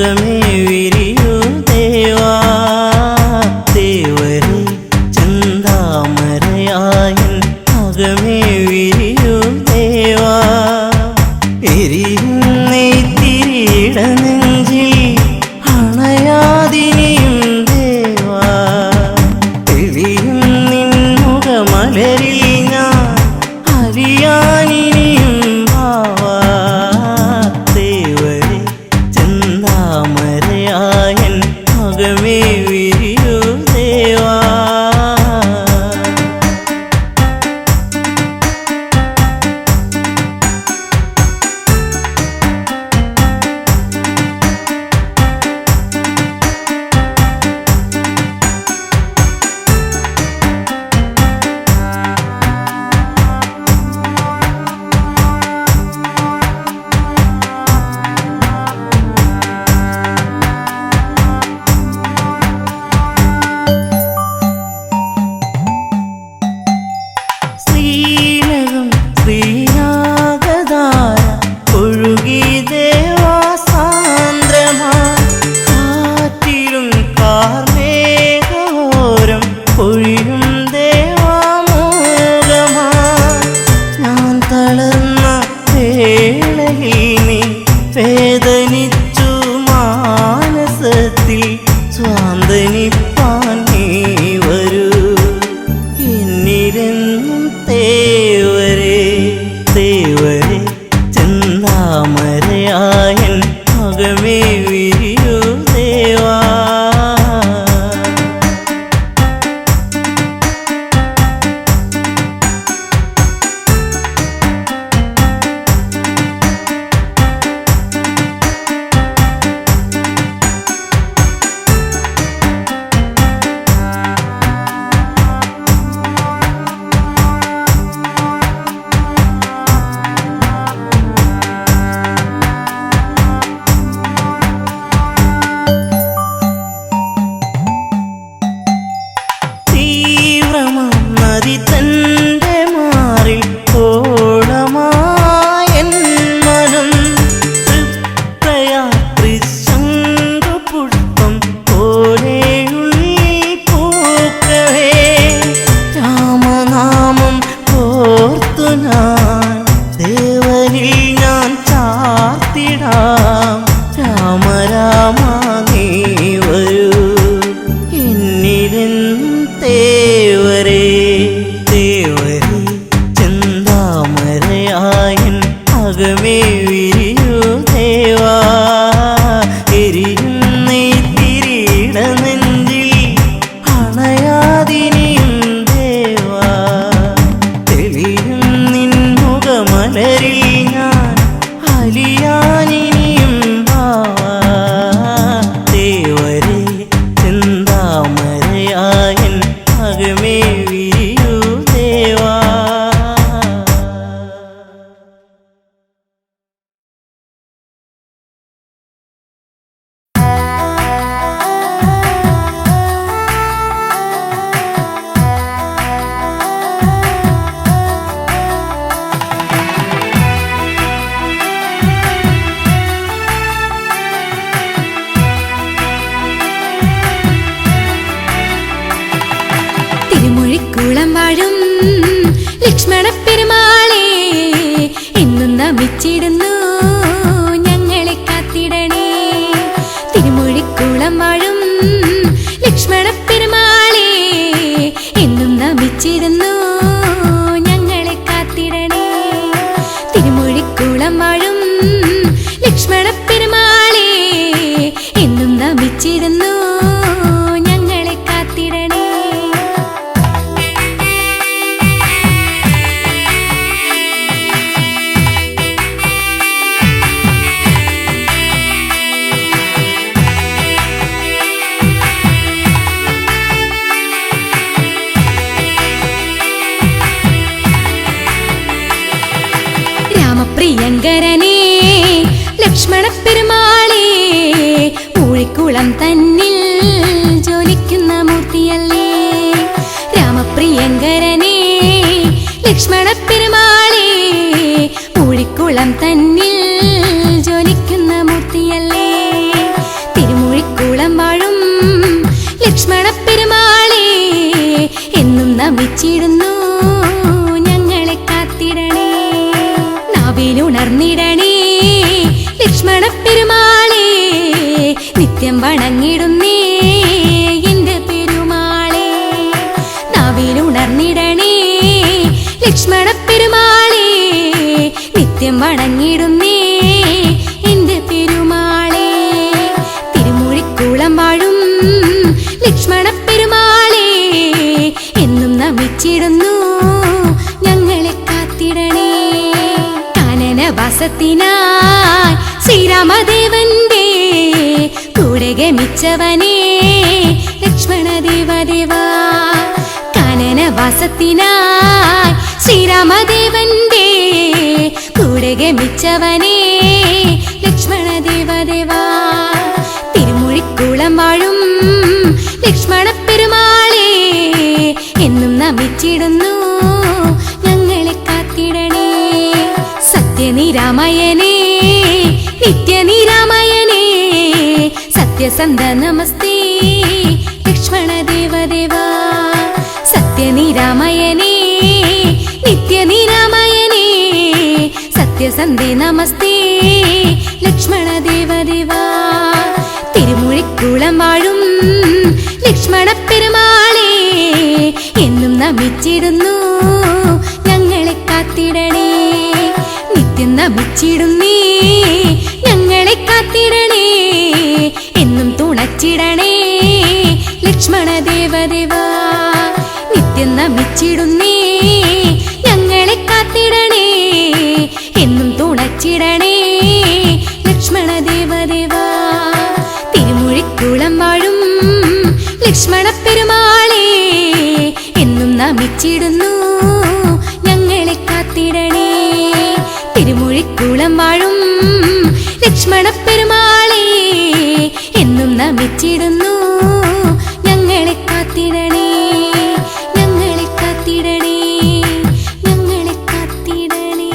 അകമേ വിരിയൂ ദേവാ ദേവരേ ചെന്താമരയായൻ അകമേ വിരിയൂ ദേവാ എരിയുന്നേ തിരിയിട നെഞ്ചിൽ അണയാതിനിയും ദേവാ തെളിയും നിൻ മുഖമലരിൽ ഞാൻ അറിയാനിനിയും ഭാവാ ദേവരേ ചെന്താമരയായൻ അകമേ വിരിയൂ ദേവാ ശ്രീലകം ശ്രീനാഗധാര ഒഴുകി ദേവാ സാന്ദ്രമായി കാറ്റിലും കാർമേഘോരം പൊഴിയും ദേവാ മോഹമായി ഞാൻ തളർന്ന വേളയിൽ നീ വേദനിച്ചു മാനസത്തിൽ സ്വാന്തനിപ്പാൻ നീ വരൂ എന്നിലെന്നും ദേവരേ ദേവരേ ചെന്താമരയായൻ അകമേ വിരിയൂ ദേവാ തീവ്രമാം നദി തന്റെ മാറിൽ ഓളമായൻ മനം തൃപ്തയാത്രി ശംഖുപുഷ്പം പോലെയുള്ളിൽ പൂക്കവേ രാമനാമം ഓർത്തു ഞാൻ ദേവനിൽ ഞാൻ ചാർത്തിടാം രാമ രാമ നീ വരൂ എന്നിലെന്നും ദേവരേ ദേവരേ ചെന്താമരയായൻ അകമേ വിരിയൂ ദേവാ എരിയുന്നേ തിരിയിട നെഞ്ചിൽ അണയാതിനിയും ദേവാ തെളിയും നിൻ മുഖമലരിൽ ഞാൻ അലിയാനിനിയും ഭാവാ ദേവരേ ചെന്താമരയായൻ അകമേ വിരിയൂ ദേവാ തിരുമൊഴിക്കുളം വാഴും ലക്ഷ്മണ പെരുമാളെ എന്നും നമിച്ചിടുന്നു ഞങ്ങളെ കാത്തിടണേ തിരുമൊഴിക്കുളം വാഴും ലക്ഷ്മണ പെരുമാളെ എന്നും നമിച്ചിടുന്നു ഞങ്ങളെ കാത്തിടണേ തിരുമൊഴിക്കുളം വാഴും ലക്ഷ്മണ പെരുമാളെ എന്നും നമിച്ചിടുന്നു ഞങ്ങളെ കാത്തിടണേ രാമപ്രിയങ്കരനേ ലക്ഷ്മണ പെരുമാളെ നിത്യം വണങ്ങിടുന്നേ എന്റെ പെരുമാളെ. നാവിലുണർന്നിടണേ ലക്ഷ്മണ പെരുമാളെ, നിത്യം വണങ്ങിടുന്നേ എന്റെ പെരുമാളെ. തിരുമൂഴിക്കുളം വാഴും ലക്ഷ്മണ പെരുമാളെ, എന്നും നമിച്ചിടുന്നു ഞങ്ങളെ കാത്തിടണേ. കാനനവാസത്തിനായി ശ്രീരാമദേവന്റെ കൂടെ ഗമിച്ചവനേ ലക്ഷ്മണ ദേവദേവാ. കാനനവാസത്തിനായി ശ്രീരാമദേവന്റെ കൂടെ ഗമിച്ചവനേ ലക്ഷ്മണ ദേവദേവാ. തിരുമൂഴിക്കുളം വാഴും ലക്ഷ്മണ പെരുമാളെ, എന്നും നമിച്ചിടുന്നു ഞങ്ങളെ കാത്തിടണേ. സത്യനിരാമയനേ നിത്യനിരാമയനേ, സത്യസന്ധ നമസ്തേ ലക്ഷ്മണ ദേവദേവാ. സത്യനിരാമയനേ നിത്യനിരാമയനേ, സത്യസന്ധേ നമസ്തേ ലക്ഷ്മണ ദേവദേവാ. തിരുമൂഴിക്കുളം വാഴും ലക്ഷ്മണ പെരുമാളെ, എന്നും നമിച്ചിടുന്നു ഞങ്ങളെ കാത്തിടണേ. നിത്യം നമിച്ചിടുന്നേ ഞങ്ങളെ കാത്തിടണേ, എന്നും തുണച്ചിടണേ ലക്ഷ്മണ ദേവദേവാ. നിത്യം നമിച്ചിടുന്നേ ഞങ്ങളെ കാത്തിടണേ, എന്നും തുണച്ചിടണേ ലക്ഷ്മണ ദേവദേവാ. തിരുമൂഴിക്കുളം വാഴും ലക്ഷ്മണ പെരുമാളെ, എന്നും നമിച്ചിടുന്നു ഞങ്ങളെ കാത്തിടണേ. തിരുമൂഴിക്കുളം വാഴും ലക്ഷ്മണ പെരുമാളെ, എന്നും നമിച്ചിടുന്നു ഞങ്ങളെ കാത്തിടണേ. ഞങ്ങളെ കാത്തിടണേ, ഞങ്ങളെ കാത്തിടണേ.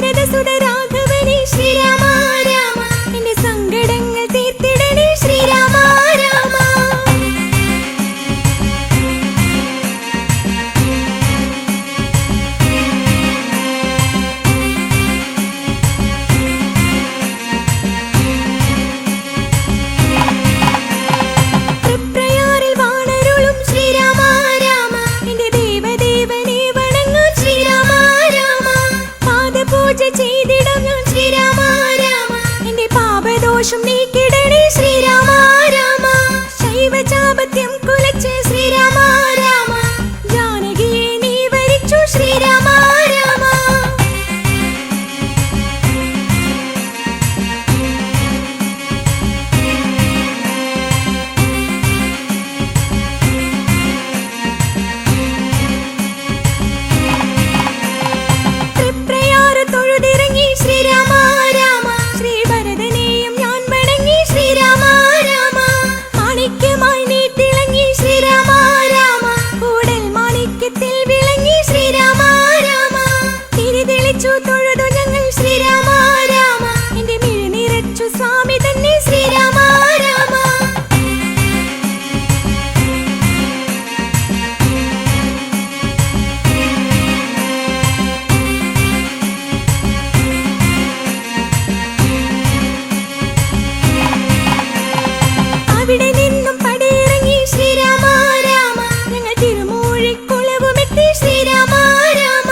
ദശരഥ സുത രാഘവനെ ശ്രീരാമ രാമ എന്റെ സങ്കടങ്ങൾ തീർത്തിടണേ ശ്രീരാമ രാമ. തൃപ്രയാറിൽ വാണരുളും ശ്രീരാമ രാമ എന്റെ ദേവദേവനെ വണങ്ങാൻ ശ്രീരാമ രാമ. പാദപൂജ ചെയ്തിടാം ഞാൻ ശ്രീരാമ രാമ എന്റെ പാപദോഷം നീക്കിടണേ ശ്രീരാമ രാമ. ശൈവചാപത്യം കുലച്ച് ശ്രീരാമ രാമ ജാനകിയെ നീ വരിച്ചു ശ്രീരാമ രാമ. തൃപ്രയാറ് തൊഴുതിറങ്ങി ശ്രീരാമ രാമ ശ്രീഭരതനെയും ഞാൻ വണങ്ങി ശ്രീരാമ രാമ. മാണിക്യമായി നീ തിളങ്ങി ശ്രീരാമ രാമ കൂടൽ മാണിക്യത്തിൽ വിളങ്ങി ശ്രീരാമ രാമ. തിരിതെളിച്ചു തൊഴുതു ഞങ്ങൾ ശ്രീരാമ രാമ എന്റെ മിഴി നിറച്ചു സ്വാമി തന്നെ ശ്രീരാമ രാമ. അവിടെ നിന്നും പടിയിറങ്ങി ശ്രീരാമ രാമ ഞങ്ങൾ തിരുമൂഴിക്കുളവുമെത്തി ശ്രീരാമ രാമ.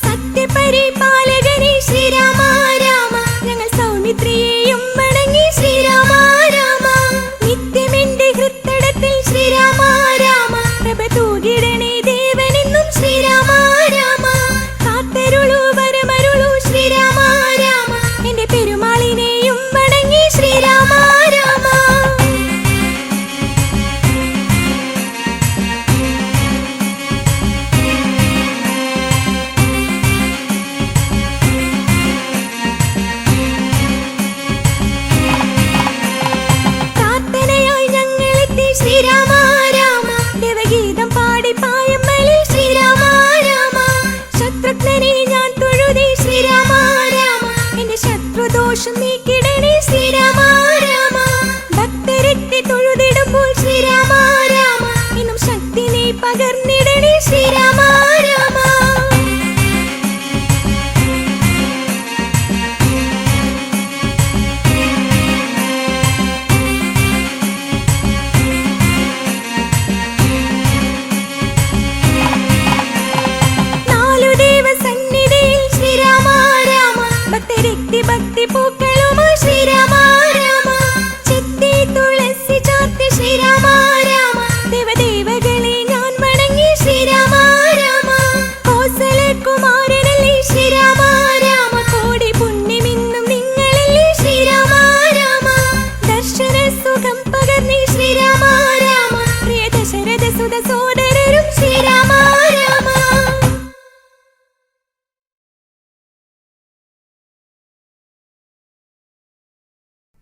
സത്യപരിപാലകനെ ശ്രീരാമ രാമ ഞങ്ങൾ സൗമിത്രിയെയും വണങ്ങി ശ്രീരാമ രാമ. നിത്യമെന്റെ ഹൃത്തടത്തിൽ ശ്രീരാമ രാമ പ്രഭ തൂകിടണേ ദേവനെന്നും ശ്രീരാമ രാമ. കാത്തരുളു വരമരുളു ശ്രീരാമ രാമ എന്റെ പെരുമാളിനെയും വണങ്ങി ശ്രീരാമ രാമ. പ്രാർത്ഥനയായി ഞങ്ങളെത്തി ശ്രീരാമ രാമ ദേവഗീതം പാടി പായമ്മലിൽ ശ്രീരാമ രാമ. ശത്രുഘ്നനെ ഞാൻ തൊഴുതി ശ്രീരാമ രാമ എന്റെ ശത്രുദോഷം നീക്കിടണേ ശ്രീരാമ രാമ. ഭക്തരെത്തി തൊഴുതിടുമ്പോൾ ശ്രീരാമ രാമ ഇന്നും ശക്തി നീ പകർന്നിടണേ ശ്രീരാമ രാമ. നാലു ദേവസന്നിധിയിൽ ശ്രീരാമ രാമ ഭക്തരെത്തി ഭക്തി പൂക്കളുമായി ശ്രീരാമ രാമ. ചെത്തി തുളസി ചാർത്തി ശ്രീരാമ രാമ ദേവദേവകളെ ഞാൻ വണങ്ങി ശ്രീരാമ രാമ. കോസലകുമാരനല്ലേ ശ്രീരാമ രാമ കോടി പുണ്യമിന്നും നിങ്ങളല്ലേ ശ്രീരാമ രാമ. ദർശന സുഖം പകർന്നി ശ്രീരാമ രാമ പ്രിയ ദശരഥ സുത സോദരരും ശ്രീരാമ രാമ.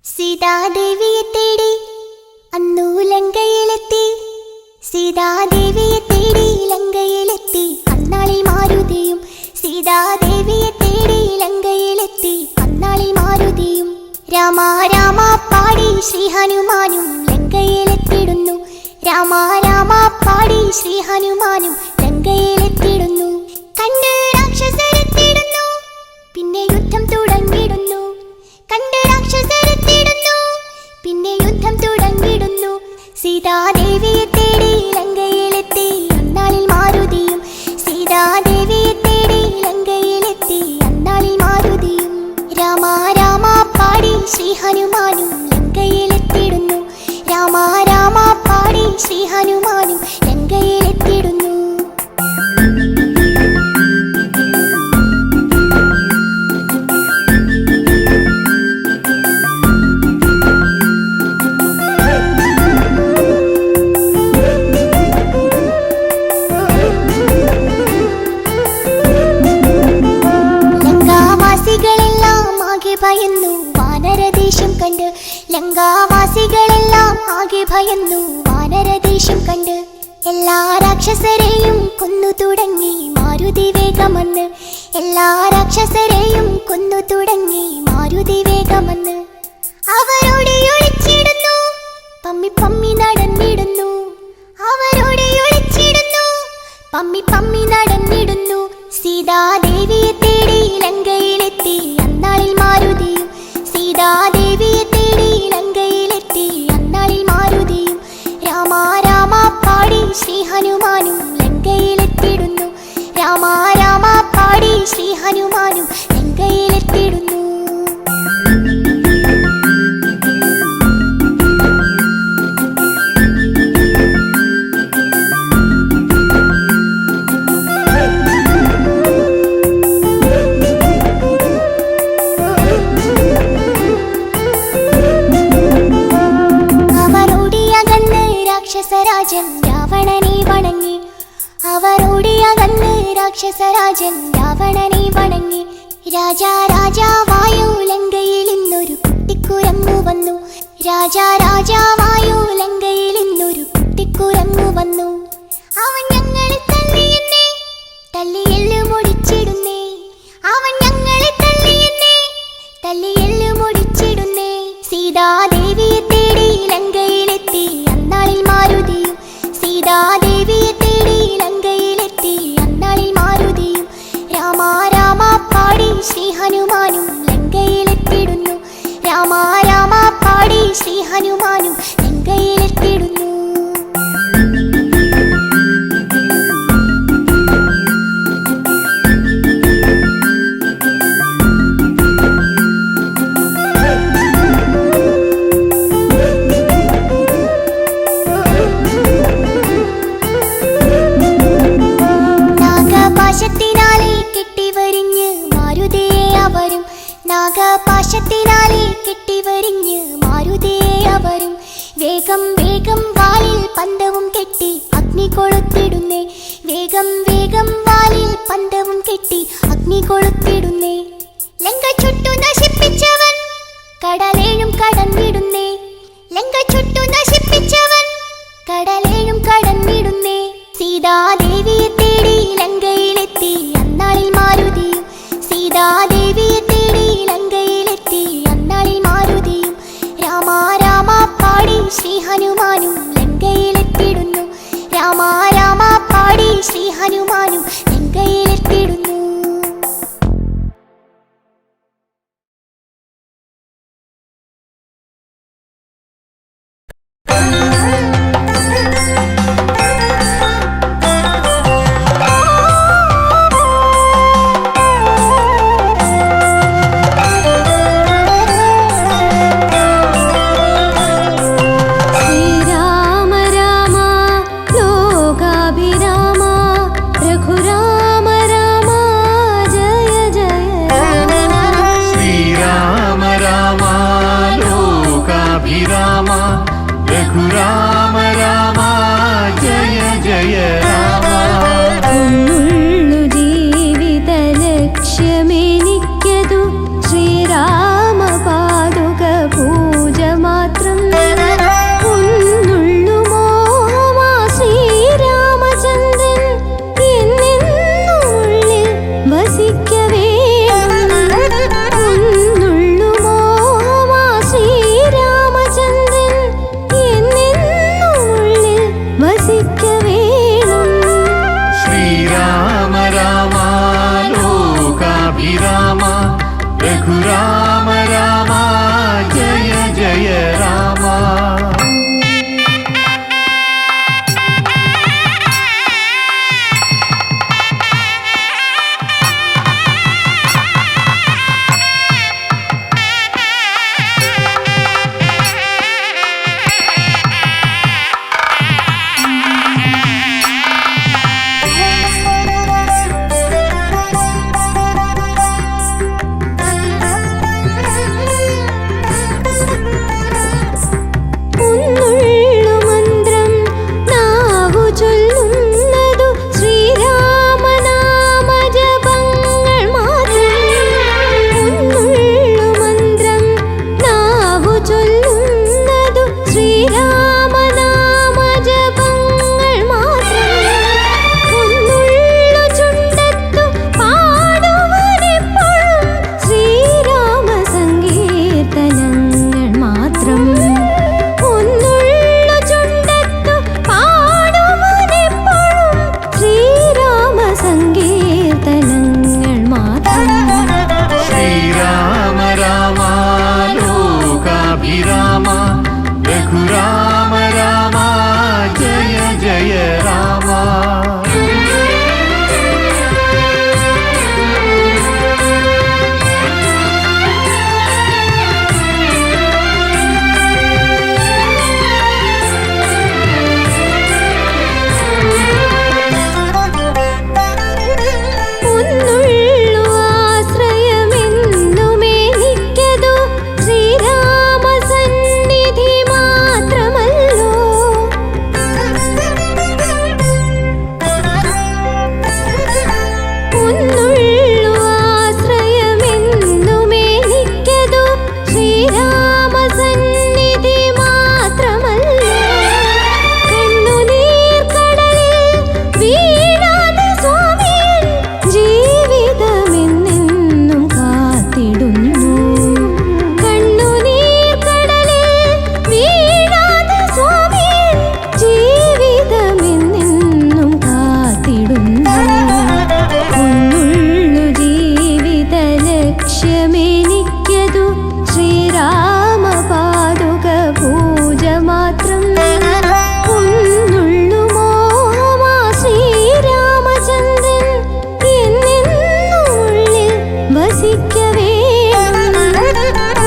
സീതാദേവിയെ തേടി അന്നു ലങ്കയിലെത്തി. സീതാദേവിയെ തേടി ലങ്കയിലെത്തി അന്നാളിൽ മാരുതിയും. സീതാദേവിയെ തേടി ലങ്കയിലെത്തി അന്നാളിൽ മാരുതിയും. രാമ രാമ പാടി ശ്രീ ഹനുമാനും ലങ്കയിലെത്തിടുന്നു. രാമ രാമ പാടി ശ്രീ ഹനുമാനും ലങ്കയിലെത്തിടുന്നു. കണ്ട് രാക്ഷസരെത്തിടുന്നു പിന്നെ യുദ്ധം തുടങ്ങിടുന്നു. കണ്ട് രാക്ഷസരെത്തിടുന്നു പിന്നെ യുദ്ധം തുടങ്ങിടുന്നു. സീതാദേവിയെ തേടി ലങ്കയിലെത്തി അന്നാളിൽ മാരുതിയും. സീതാദേവിയെ തേടി ലങ്കയിലെത്തി അന്നാളിൽ മാരുതിയും. രാമ രാമ പാടി ശ്രീ ഹനുമാനും ലങ്കയിലെത്തിടുന്നു. രാമ രാമ പാടി ശ്രീ ഹനുമാനും ലങ്കയിലെത്തിടുന്നു. ഭയന്നു വാനരദേശം കണ്ട്. ലങ്കാവാസികളെല്ലാം ആകെ ഭയന്നു വാനരദേശം കണ്ട്. എല്ലാ രാക്ഷസരെയും കൊന്നു തുടങ്ങി മാരുതി വേഗമെന്ന്. എല്ലാ രാക്ഷസരെയും കൊന്നു തുടങ്ങി മാരുതി വേഗമെന്ന്. അവരോട് ഒളിച്ചിടുന്നു, പമ്മി പമ്മി നടന്നിടുന്നു. അവരോട് ഒളിച്ചിടുന്നു, പമ്മി പമ്മി നടന്നിടുന്നു. സീതാദേവിയെ തേടി ലങ്കയിലെത്തി അന്നാളിൽ മാരുതിയും. സീതാദേവിയെ തേടി ലങ്കയിലെത്തി അന്നാളിൽ മാരുതിയും. രാമ രാമ പാടി ശ്രീ ഹനുമാനും ലങ്കയിലെത്തിടുന്നു. രാമ രാമ പാടി ശ്രീ ഹനുമാനും ലങ്കയിലെത്തിടുന്നു. രാക്ഷസരാജൻ രാവണനെ വണങ്ങി. അവരോടിയകന്ന് രാക്ഷസരാജൻ രാവണനെ വണങ്ങി. രാജാവായോ ലങ്കയിൽ ഇന്നൊരു കുട്ടിക്കുരങ്ങു വന്നു. രാജാവായോ ലങ്കയിൽ ഇന്നൊരു കുട്ടിക്കുരങ്ങു വന്നു. അവൻ ഞങ്ങളെ തല്ലിയെന്നേ, തല്ലിയെല്ലു മുടിച്ചിടുന്നേ. അവൻ ഞങ്ങളെ തല്ലിയെന്നേ, തല്ലിയെല്ലു മുടിച്ചിടുന്നേ. സീതാദേവിയെ തേടി ലങ്കയിലെത്തി അന്നാളിൽ മാരുതിയും. സീതാദേവിയെ തേടി ലങ്കയിലെത്തി അന്നാളിൽ മാരുതിയും. രാമ രാമ പാടി ശ്രീ ഹനുമാനും ലങ്കയിലെത്തിടുന്നു. രാമ രാമ പാടി ശ്രീ ഹനുമാനും ലങ്കയിലെത്തിടുന്നു. നാഗപാശത്തിനാലെ കെട്ടിവരിഞ്ഞ് മാരുതിയെ അവരും. നാഗപാശത്തിനാലെ കെട്ടിവരിഞ്ഞ് മാരുതിയെ അവരും. വേഗം വേഗം വാലിൽ പന്തവും കെട്ടി അഗ്നി കൊളുത്തിടുന്നേ. വേഗം വേഗം വാലിൽ പന്തവും കെട്ടി അഗ്നി കൊളുത്തിടുന്നേ. ലങ്ക ചുട്ടു നശിപ്പിച്ചവൻ കടലേഴും കടന്നിടുന്നേ. ലങ്ക ചുട്ടു നശിപ്പിച്ചവൻ കടലേഴും കടന്നിടുന്നേ. സീതാദേവിയെ തേടി ലങ്കയിലെത്തി അന്നാളിൽ മാരുതിയും. സീതാദേവിയെ തേടി ലങ്കയിലെത്തി അന്നാളിൽ മാരുതിയും. രാമ രാമ പാടി ശ്രീ ഹനുമാനും ലങ്കയിലെത്തിടുന്നു. രാമ രാമ പാടി ശ്രീ ഹനുമാനും ലങ്കയിലെത്തിടുന്നു. എനിക്കതു ശ്രീരാമപാദുക പൂജ മാത്രം. ഒന്നുള്ളു മോഹമാ ശ്രീരാമചന്ദ്രൻ എന്നെന്നുള്ളിൽ വസിക്കവേ.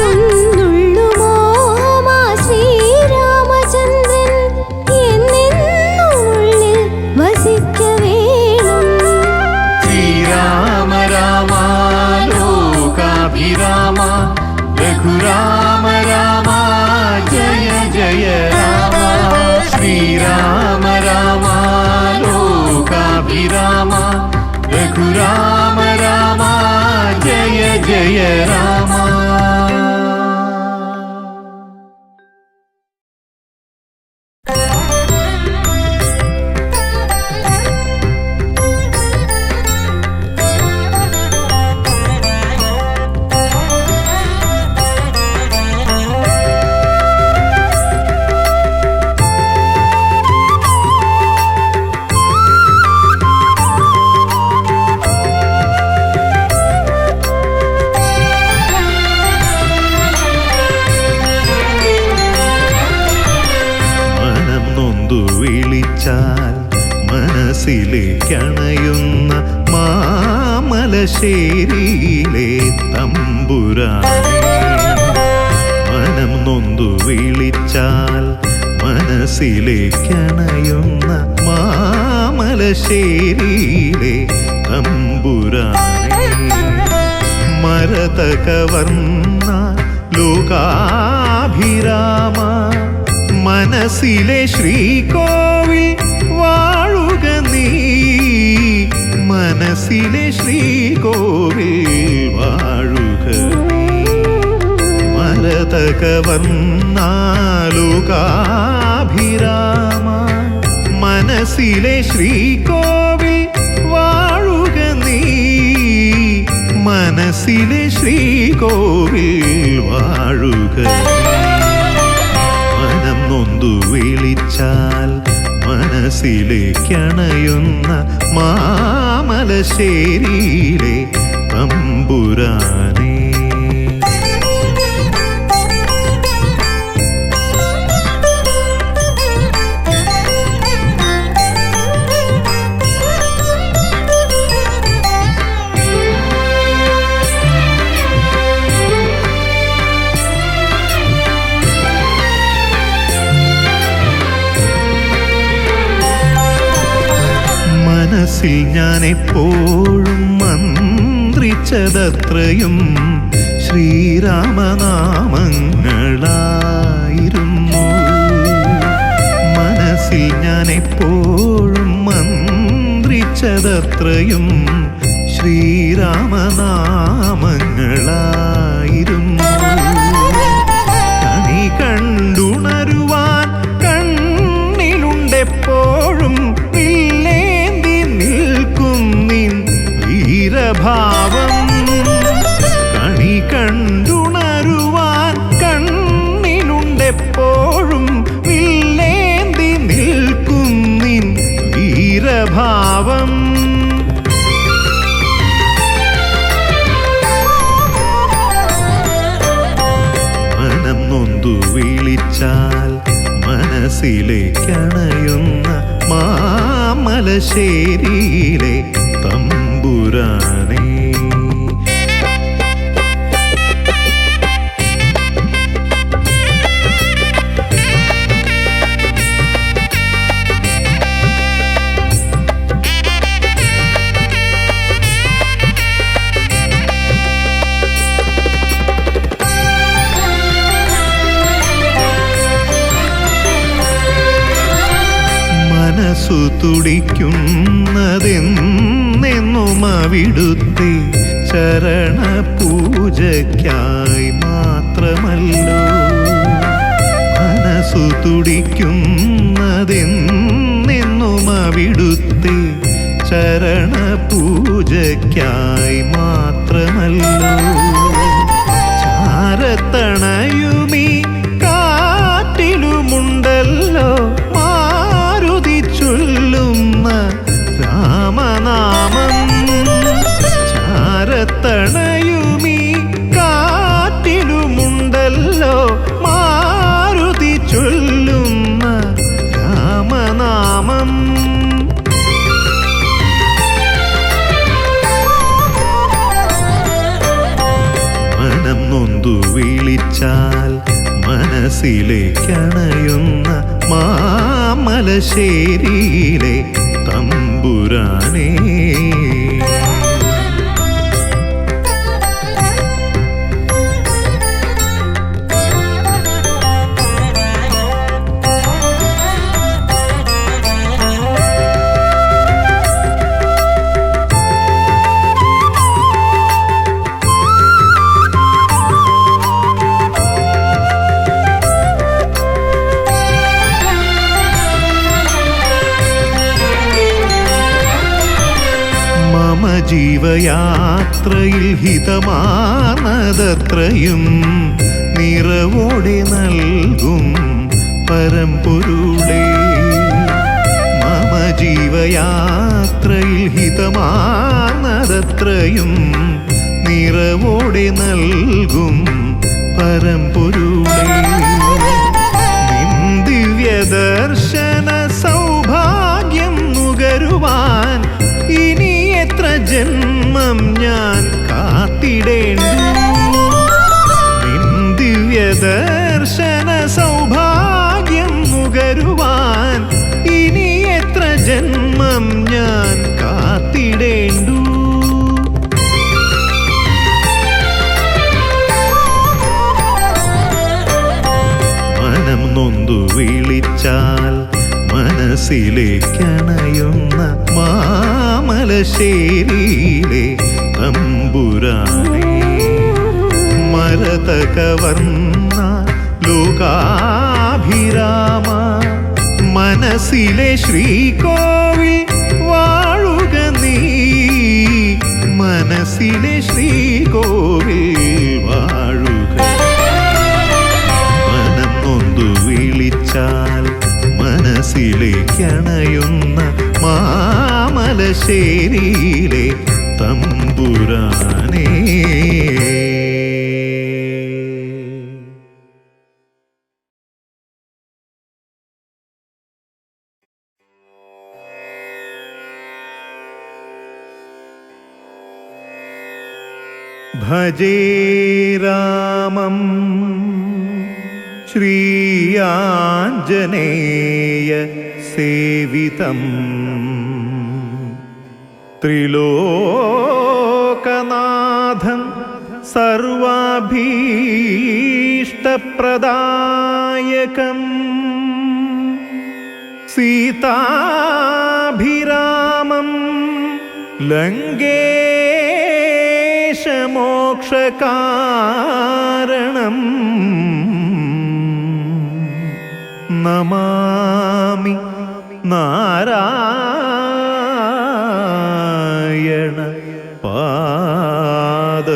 ഒന്നുള്ളു മോഹമാ ശ്രീരാമചന്ദ്രൻ എന്നെന്നുള്ളിൽ വസിക്കവേ. ശ്രീരാമ രാമ ലോകാഭിരാമ രഘുരാമ രാമ ജയ ജയ രാമ. ശ്രീരാമ രാമ ലോകാഭിരാമ രഘുരാമ രാമ ജയ ജയ രാമ. മനസ്സിലേക്കണയുന്ന മാമലശ്ശേരിയിലെ തമ്പുരാനെ. മനം നൊന്തു വിളിച്ചാൽ മനസ്സിലേക്കണയുന്ന മാമലശ്ശേരിയിലെ തമ്പുരാനെ. മരതകവർണ്ണ ലോകാഭിരാമ മനസ്സിലെ ശ്രീകോവിൽ വാഴുക നീ. മനസ്സിലെ ശ്രീകോവിൽ വാഴുക നീ. മരതകവർണ്ണ ലോകാഭിരാമ മനസ്സിലെ ശ്രീകോവിൽ വാഴുക നീ. മനസ്സിലെ ശ്രീകോവിൽ വാഴുക നീ. മനം നൊന്തു വിളിച്ചാൽ മനസ്സിലേക്കണയുന്ന മാമലശ്ശേരിയിലെ തമ്പുരാനെ. മനസ്സിൽ ഞാൻ എപ്പോഴും മന്ത്രിച്ചതത്രയും ശ്രീരാമനാമങ്ങളായിരുന്നു. മനസ്സിൽ ഞാൻ എപ്പോഴും മന്ത്രിച്ചതത്രയും ശ്രീരാമനാമങ്ങളായിരുന്നു. കണി കണ്ടുണരുവാൻ കണ്ണിലുണ്ടെപ്പോഴും ഭാവം. കണി കണ്ടുണരുവാൻ കണ്ണിലുണ്ടെപ്പോഴും വില്ലേന്തി നിൽക്കും നിൻ വീരഭാവം. മനം നൊന്തു വിളിച്ചാൽ മനസ്സിലേക്കണയുന്ന മാമലശ്ശേരിയിലെ തമ്പുരാനെ. മനസ്സു തുടിക്കുന്നതെന്നെന്നും അവിടുത്തെ ചരണപൂജയ്ക്കായി മാത്രമല്ലോ. മനസ്സു തുടിക്കുന്നതെന്നെന്നും അവിടുത്തെ ചരണപൂജയ്ക്കായി മാത്രമല്ലോ. ചാരത്തണയുമീ കാറ്റിലുമുണ്ടല്ലോ ചൊല്ലുന്ന രാമനാമം. ചാരത്തണയുമീ കാറ്റിലുമുണ്ടല്ലോ മനം നൊന്തു വിളിച്ചാൽ മനസ്സിലേക്കണയുന്ന മാമലശ്ശേരിയിലെ തമ്പുരാനേ. ജീവയാത്രയിൽ ഹിതമാനദത്രയും നിറവോടെ നൽകും പരമ്പൊരുളേ. മമ ജീവയാത്രയിൽ ഹിതമാനദത്രയും നിറവോടെ നൽകും പരമ്പൊരുളേ. നിൻ ദിവ്യദർശന സൗഭാഗ്യം നുകരുവാൻ ഇനി എത്ര ജന്മം ഞാൻ കാത്തിടേണ്ടു. നിൻ ദിവ്യദർശന സൗഭാഗ്യം നുകരുവാൻ ഇനി എത്ര ജന്മം ഞാൻ കാത്തിടേണ്ടു. മനം നൊന്തു വിളിച്ചാൽ മനസ്സിലേക്കണയുന്ന മാമലശ്ശേരിയിലെ തമ്പുരാനേ. മരതകവർണ്ണ ലോകാഭിരാമ മനസ്സിലെ ശ്രീകോവിൽ വാഴുക നീ. മനസ്സിലെ ശ്രീകോവിൽ വാഴുക. മനം നൊന്തു വിളിച്ചാൽ മനസ്സിലേക്കണയുന്ന മാമലശ്ശേരിയിലെ തമ്പുരാനേ. ഭജേ രാമം ശ്രീയാഞ്ജനേയ സേവിതം ത്രിലോകനാഥം സർവാഭീഷ്ടപ്രദായകം സീതാഭിരാമം ലങ്കേശമോക്ഷകാരണം നമാമി നാരായണ പാദപങ്കജം.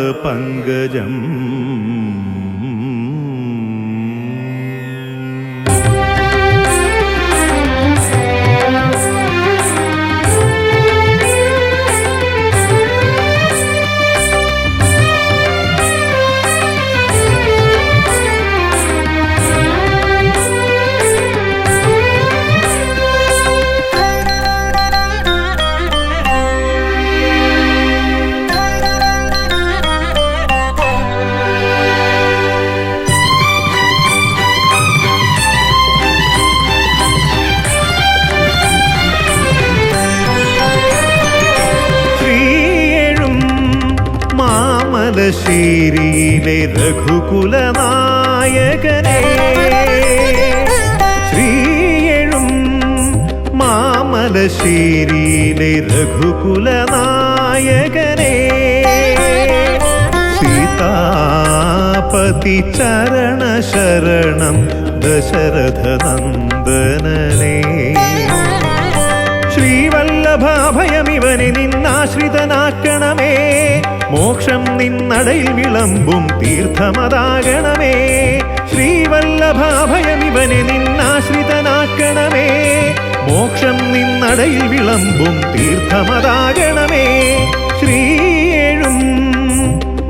മാമലശ്ശേരിയിലെ രഘുകുലനായകനേ. ശ്രീയെഴും മാമലശ്ശേരിയിലെ രഘുകുലനായകനേ. സീതാപതി ചരണ ശരണം ദശരഥനന്ദനനേ. ശ്രീവല്ലഭാഭയമിവനെ നിന്നാശ്രിതനാക്കണമേ. മോക്ഷം നിന്നടയിൽ വിളമ്പും തീർത്ഥമതാകണമേ. ശ്രീവല്ലഭാഭയമിവനെ നിന്നാശ്രിതനാക്കണമേ. മോക്ഷം നിന്നടയിൽ വിളമ്പും തീർത്ഥമതാകണമേ. ശ്രീയേഴും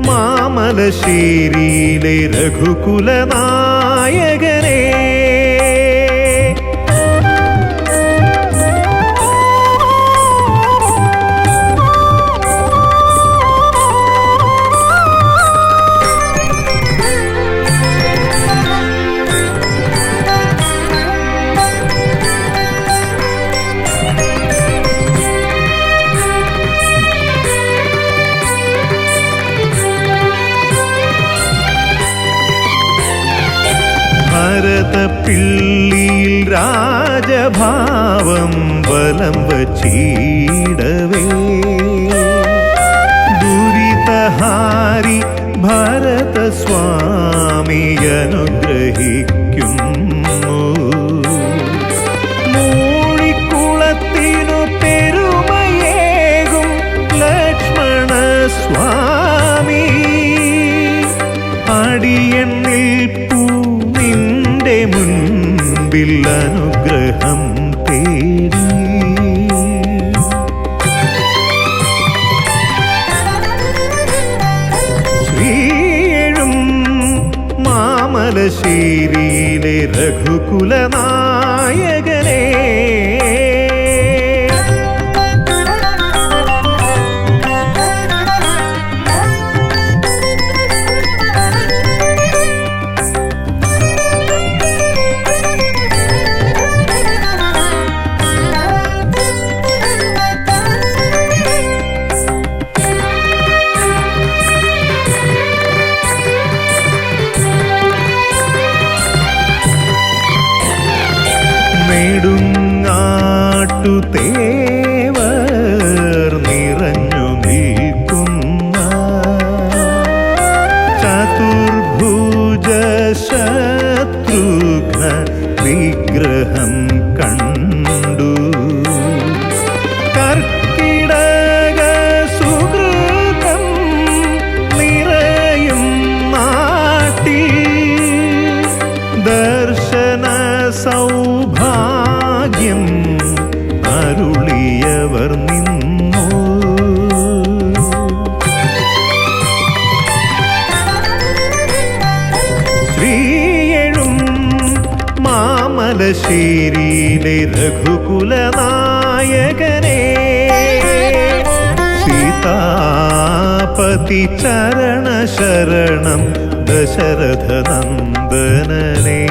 മാമലശ്ശേരിയിലെ രഘുകുലനായകനേ. ഭരതപ്പിള്ളിയിൽ രാജഭാവം വലം വച്ചിടവേ ദുരിതഹാരി ഭരതസ്വാമി അനുഗ്രഹിക്കുന്നു മൂഴിക്കുളത്തിനു പെരുമയേകും ലക്ഷ്മണസ്വാമി അടിയണ്ണിൽപ്പൂ നിന്റെ മുൻപിൽ അനുഗ്രഹം തേടി ശ്രീഴും മാമലശ്ശേരിയിലെ രഘുകുലനായകനേ നെടുങ്ങാട്ടുതേവർ നിറഞ്ഞു നിൽക്കുന്ന ചതുർഭുജ ശത്രുഘ്ന വിഗ്രഹം കണ്ടു കർക്കിടക സുകൃതം നിറയും നാട്ടിൽ ദർശന സൗഭാഗ്യം അരുളിയവർ നിന്നു ശ്രീയെഴും മാമലശ്ശേരിയിലെ രഘുകുലനായകനേ സീതാപതി ചരണ ശരണം ദശരഥ നന്ദനനേ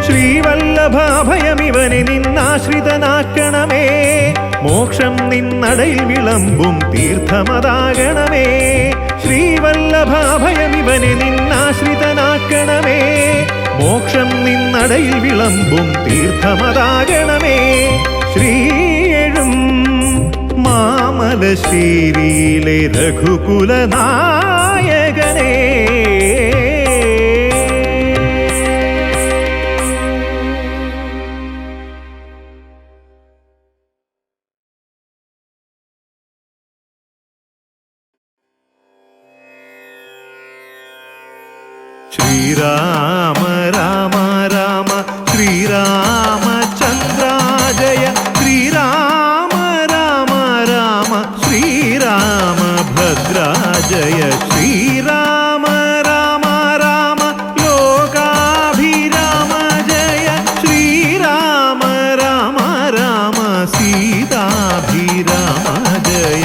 ശ്രീവല്ലഭാഭയമിവനെ നിന്നാശ്രിതനാക്കണമേ മോക്ഷം നിന്നടയിൽ വിളമ്പും തീർത്ഥമതാകണമേ ശ്രീവല്ലഭാഭയമിവനെ നിന്നാശ്രിതനാക്കണമേ മോക്ഷം നിന്നടയിൽ വിളമ്പും തീർത്ഥമതാകണമേ ശ്രീയെഴും മാമലശ്ശേരിയിലെ രഘുകുലനായകനേ ശ്രീരാമ രാമ രാമ ശ്രീരാമചന്ദ്ര ജയ ശ്രീരാമ രാമ രാമ ശ്രീരാമഭദ്ര ജയ ശ്രീരാമ രാമ രാമ ലോകാഭിരാമ ജയ ശ്രീരാമ രാമ രാമ സീതാഭിരാമ ജയ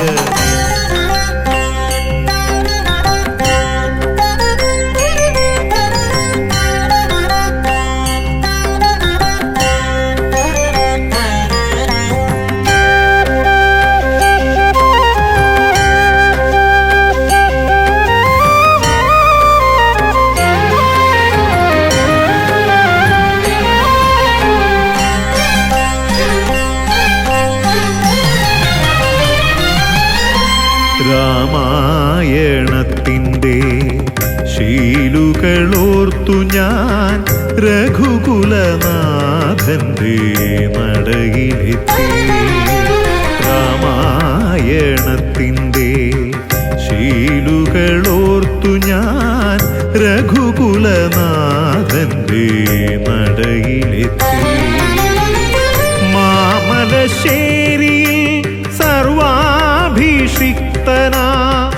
രാമായണത്തിൻ്റെ ശീലുകളോർത്തു ഞാൻ രഘുകുലനാഥൻ്റെ നടയിലെത്തി രാമായണത്തിൻ്റെ ശീലുകളോർത്തു ഞാൻ രഘുകുലനാഥൻ്റെ നടയിലെത്തി മാമലശ്ശേരിയിൽ സർവാഭിഷിക്തനാ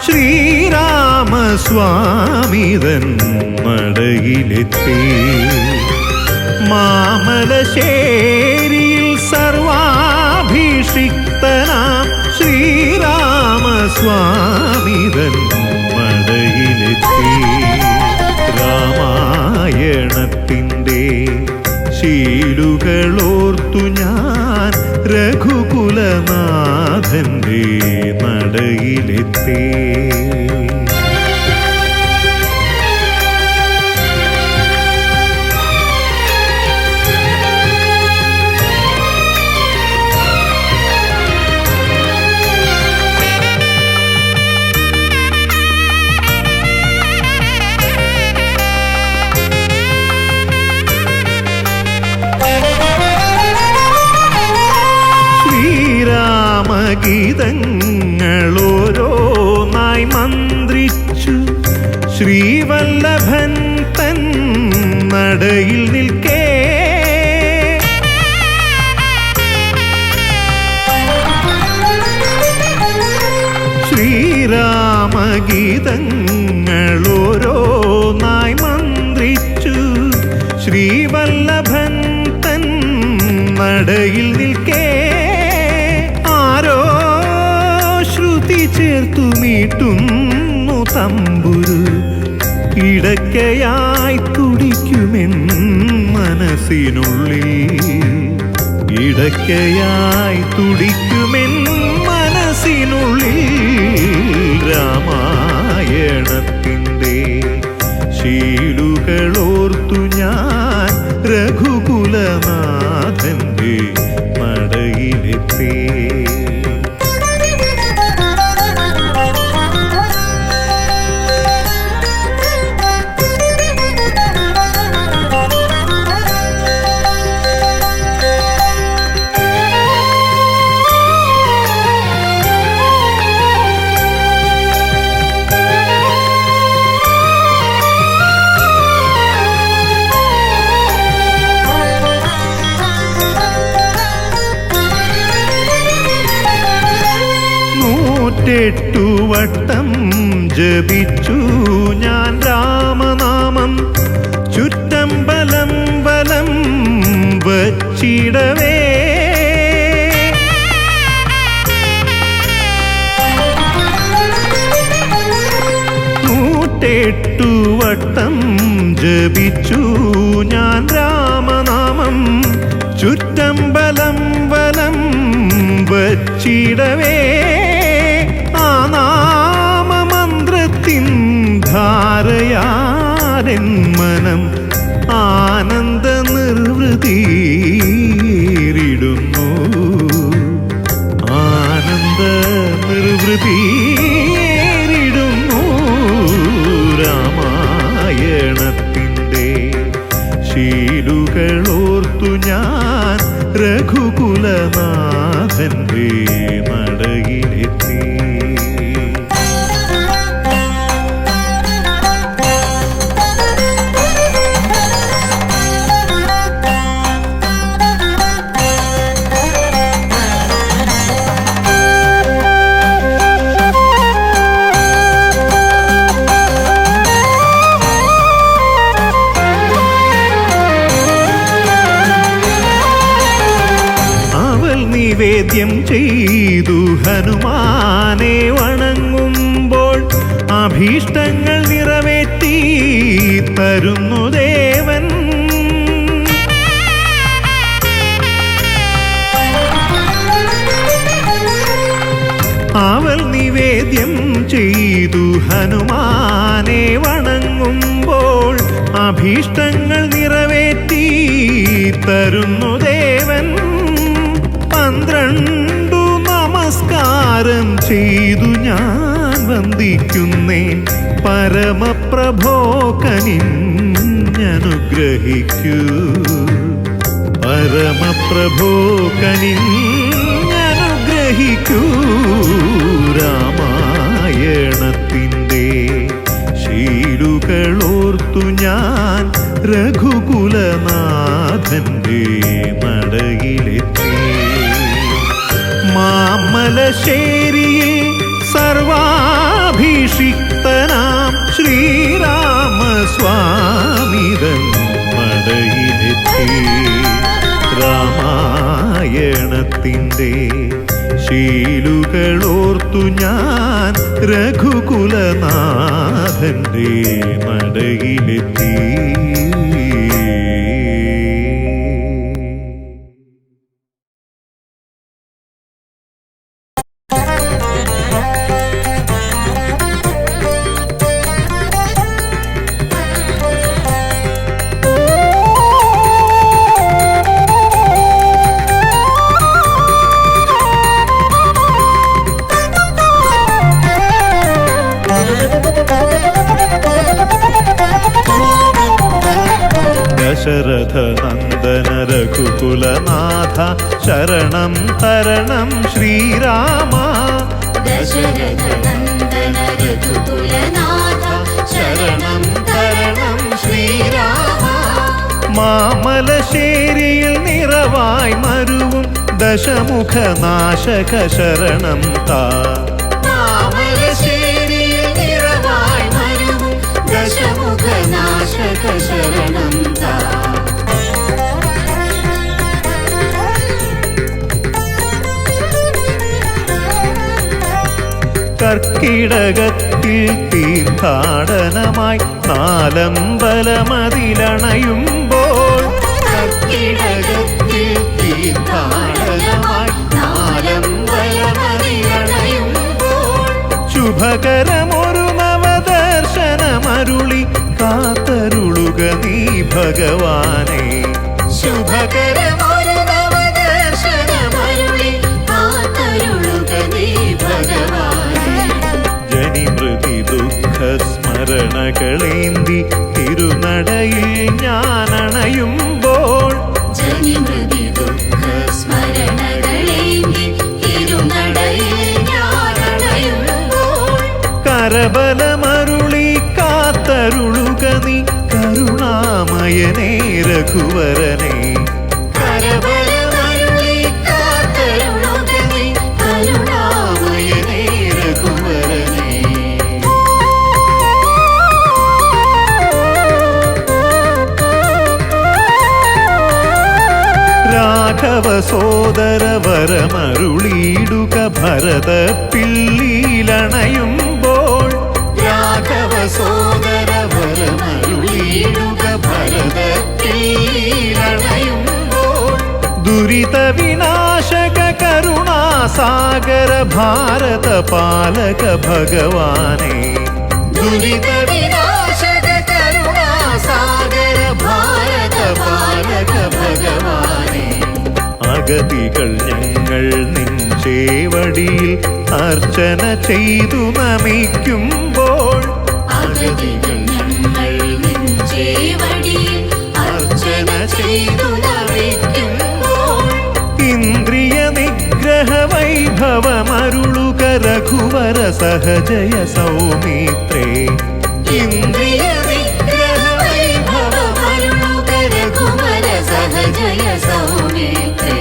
ശ്രീരാമസ്വാമിതൻ നടയിലെത്തി മാമലശ്ശേരിയിൽ സർവാഭിഷിക്തനാ ശ്രീരാമസ്വാമിതൻ നടയിലെത്തി രാമായണത്തിൻ്റെ ശീലുകളോർത്തു ഞാൻ രഘുകുലനാഥൻ്റെ നടയിലെത്തി ശ്രീരാമഗീതങ്ങളോരോന്നായി മന്ത്രിച്ചു ശ്രീവല്ലഭൻ തൻ നടയിൽ നിൽക്കേ ശ്രീരാമഗീതങ്ങളോരോന്നായി മന്ത്രിച്ചു ശ്രീവല്ലഭൻ തൻ നടയിൽ നിൽക്കേ ആരോ ശ്രുതി ചേർത്തു മീട്ടുന്നു തമ്പുരു ഇടയ്ക്കയായി തുടിക്കുമെൻ മനസ്സിനുള്ളിൽ ഇടയ്ക്കയായി തുടിക്കുമെൻ മനസ്സിനുള്ളിൽ രാമായണത്തിൻ്റെ ശീലുകളോർത്തു ഞാൻ രഘുകുലനാഥൻ്റെ നടയിലെത്തേ വട്ടം ജപിച്ചു ഞാൻ രാമനാമം ചുറ്റമ്പലം ബലം വച്ചിടവേ വട്ടം ജപിച്ചു ഞാൻ രാമനാമം ചുറ്റമ്പലം ബലം വച്ചിടവേ ആ നാമമന്ത്രത്തിൻ ധാരയാരൻ മനം ആനന്ദ നിർവൃതിയിടുന്നു ആനന്ദ നിർവൃതിയിടുന്നു രാമായണത്തിൻ്റെ ശീലുകളോർത്തു ഞാൻ രഘുകുലനാഥൻ്റെ നടയിലെത്തി നിവേദ്യം ചെയ്തു ഹനുമാനെ വണങ്ങുമ്പോൾ അഭീഷ്ടങ്ങൾ നിറവേറ്റി തരുന്നു ദേവൻ അവൾ നിവേദ്യം ചെയ്തു ഹനുമാനെ വണങ്ങുമ്പോൾ അഭീഷ്ടങ്ങൾ നിറവേറ്റി തരുന്നു ദേവൻ 12 നമസ്കാരം ചെയ്തു ഞാൻ വന്ദിക്കുന്നേൻ പരമപ്രഭോ കനിഞ്ഞനുഗ്രഹിക്കൂ പരമപ്രഭോ കനിഞ്ഞനുഗ്രഹിക്കൂ രാമായണത്തിൻ്റെ ശീലുകളോർത്തു ഞാൻ രഘുകുലനാഥൻ്റെ നടയിലെത്തി മാമലശ്ശേരിയിൽ സർവാഭിഷിക്തനാം ശ്രീരാമസ്വാമിതൻ നടയിലെത്തി രാമായണത്തിൻ്റെ ശീലുകളോർത്തു ഞാൻ രഘുകുലനാഥൻ്റെ നടയിലെത്തി ദശരഥനന്ദന നന്ദന രഘുകുലനാഥ ശരണം തരണം ശ്രീരാമ ദശരഥനന്ദന രഘുകുലനാഥ ശരണം തരണം ശ്രീരാമ മാമലശ്ശേരിയിൽ നിറവായി മരുവും ദശമുഖനാശക ശരണം താ മാമലശ്ശേരിയിൽ നിറവായി മരുവും ദശമുഖനാശക ശരണം താ കർക്കിടകത്തിൽ തീർത്ഥാടനമായി നാലമ്പലമതിലണയുമ്പോൾ കർക്കിടകത്തിൽ തീർത്ഥാടനമായി നാലമ്പലമതിലണയുമ്പോൾ ശുഭകരമൊരു നവദർശനമരുളി കാത്തരുളുക നീ ഭഗവാനെ ശുഭകരമൊരു നവദർശനമരുളി കാത്തരുളുക നീ ഭഗവാനേ ജനിമൃതി ദുഃഖ സ്മരണകളേന്തി തിരുനടയിൽ ഞാനണയുമ്പോൾ ജനിമൃതി ദുഃഖ സ്മരണകളേന്തി തിരുനടയിൽ ഞാനണയുമ്പോൾ കരബലമരുളി കാത്തരുളുക നീ കരുണാമയനേ രഘുവരനെ കരബലമരുളി കാത്തരുളുക നീ കരുണാമയനേ രഘുവരനേ രാഘവ സോദര വരമരുളിയിടുക ഭരത പിള്ളിയിലണയുമ്പോൾ രാഘവ സോദര വരമരുളിയിടുക ഭരത പിള്ളിയിലണയുമ്പോൾ ദുരിത വിനാശക കരുണാസാഗര ഭാരത പാലക ഭഗവാനെ ദുരിത വിനാശക കരുണാസാഗര ഭാരത പാലക ഭഗവാനേ അഗതികൾ ഞങ്ങൾ നിൻ ചേവടിയിൽ അർച്ചന ചെയ്തു നമിക്കുമ്പോൾ അഗതികൾ ഞങ്ങൾ നിൻ ചേവടിയിൽ അർച്ചന ചെയ്തു നമിക്കുമ്പോൾ ഇന്ദ്രിയ നിഗ്രഹ വൈഭവമരുളുക രഘുവര സഹജയ സൗമിത്രേ ഇന്ദ്രിയ നിഗ്രഹ വൈഭവമരുളുക രഘുവര സഹജയ സൗമിത്രേ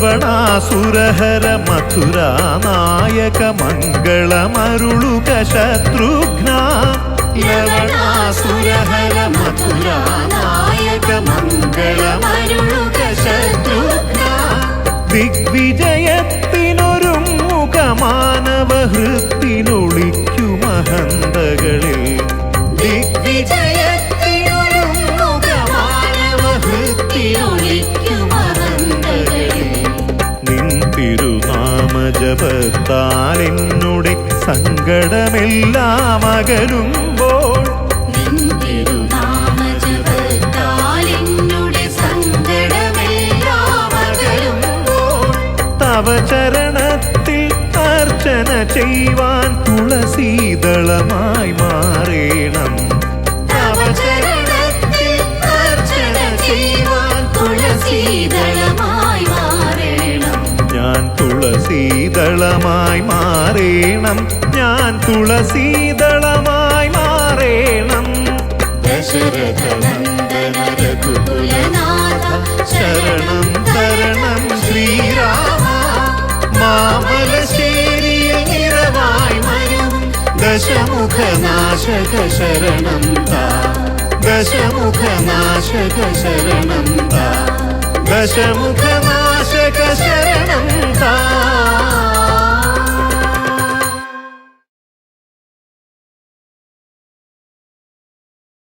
ലവണാസുരഹര മഥുരാ നായക മംഗളമരുളുക ശത്രുഘ്ന ലവണാസുരഹര മഥുരാ നായക മംഗളമരുളുക ശത്രുഘ്ന ദിഗ്വിജയത്തിനൊരുമുഖ മാനവ ഹൃത്തിനൊളിക്കുമഹന്തകളിൽ ദിഗ്വിജയത്തിനൊരുങ്ങുക മാനവ ഹൃത്തിയൊളിക്കുമഹന്തകളിൽ നിൻ തിരുനാമജപത്താൽ എന്നുടെ സങ്കടമെല്ലാം അകലുമ്പോൾ നിൻ തിരുനാമജപത്താൽ എന്നുടെ സങ്കടമെല്ലാം അകലുമ്പോൾ തവ ചരണത്തിൽ അർച്ചന ചെയ്യുവാൻ തുളസീദളമായി മാറേണം തവ ചരണത്തിൽ അർച്ചന ചെയ്യുവാൻ തുളസീദളമായി മാറേണം ഞാൻ തുളസീദളമായി മാറേണം ഞാൻ തുളസീദളമായി മാറേണം ദശരഥനന്ദന രഘുകുലനാഥ ശരണം തരണം ശ്രീരാമ മാമലശ്ശേരിയിൽ നിറവായി മരും ദശമുഖനാശക ശരണം താ ദശമുഖനാശക ശരണം താ ദശമുഖനാശക ശരണം താ